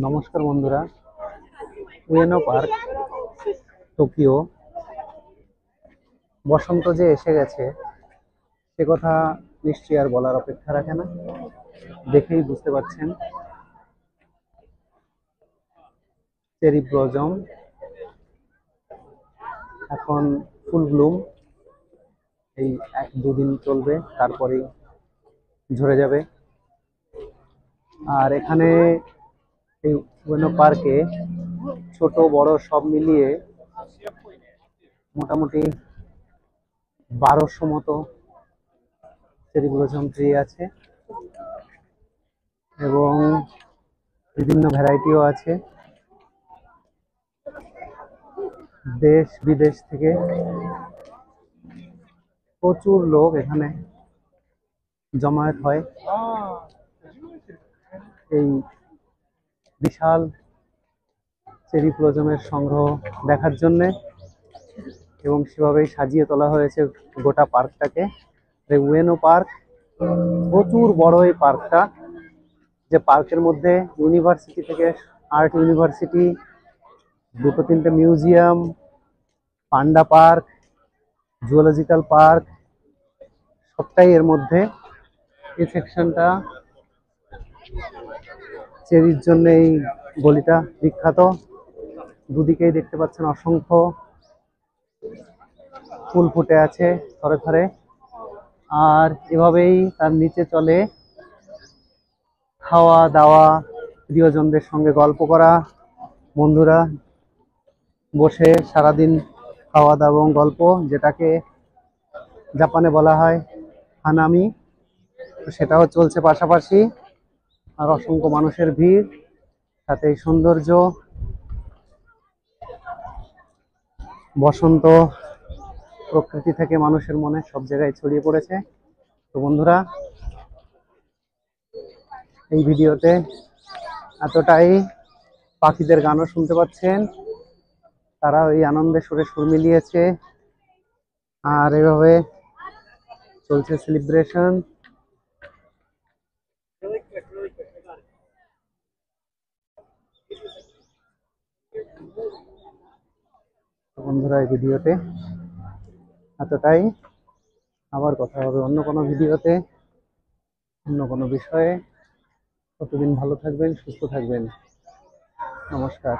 নমস্কার বন্ধুরা, উয়েনো park Tokyo বসন্ত যে এসে গেছে সে কথা নিশ্চয়ই আর বলার অপেক্ষা রাখে না। দেখেই বুঝতে পারছেন, চেরি ব্লজম এখন ফুল ব্লুম। এই 1-2 দিন চলবে, তারপরেই ঝরে যাবে। আর এখানে এই উয়েনো পার্কে ছোট বড় সব মিলিয়ে মোটামুটি 1200 মতো চেরি ব্লজম ট্রি আছে এবং বিভিন্ন ভ্যারাইটিও আছে। দেশ বিদেশ থেকে প্রচুর লোক এখানে জমায়েত হয় এই বিশাল চেরি ব্লজমের সংগ্রহ দেখার জন্যে, এবং সেভাবেই সাজিয়ে তোলা হয়েছে গোটা পার্কটাকে। উয়েনো পার্ক প্রচুর বড় এই পার্কটা, যে পার্কের মধ্যে ইউনিভার্সিটি থেকে আর্ট ইউনিভার্সিটি, 2-3টে মিউজিয়াম, পান্ডা পার্ক, জুওলজিক্যাল পার্ক সবটাই এর মধ্যে। এই সেকশনটা চেরির জন্য এই গলিটা বিখ্যাত। দুদিকেই দেখতে পাচ্ছেন অসংখ্য ফুল ফুটে আছে থরে থরে। আর এভাবেই তার নিচে চলে খাওয়া দাওয়া, প্রিয়জনদের সঙ্গে গল্প করা, বন্ধুরা বসে সারাদিন খাওয়া দাওয়া এবং গল্প, যেটাকে জাপানে বলা হয় হানামি। সেটাও চলছে পাশাপাশি। আর অসংখ্য মানুষের ভিড়, সাথে এই সৌন্দর্য, বসন্ত প্রকৃতি থেকে মানুষের মনে সব জায়গায় ছড়িয়ে পড়েছে। তো বন্ধুরা, এই ভিডিওতে এতটাই। পাখিদের গানও শুনতে পাচ্ছেন, তারা ওই আনন্দে সুরে সুর মিলিয়েছে। আর এভাবে চলছে সেলিব্রেশন। বন্ধুরা, এই ভিডিওতে এতটাই। আবার কথা হবে অন্য কোনো ভিডিওতে, অন্য কোনো বিষয়ে। ততদিন ভালো থাকবেন, সুস্থ থাকবেন। নমস্কার।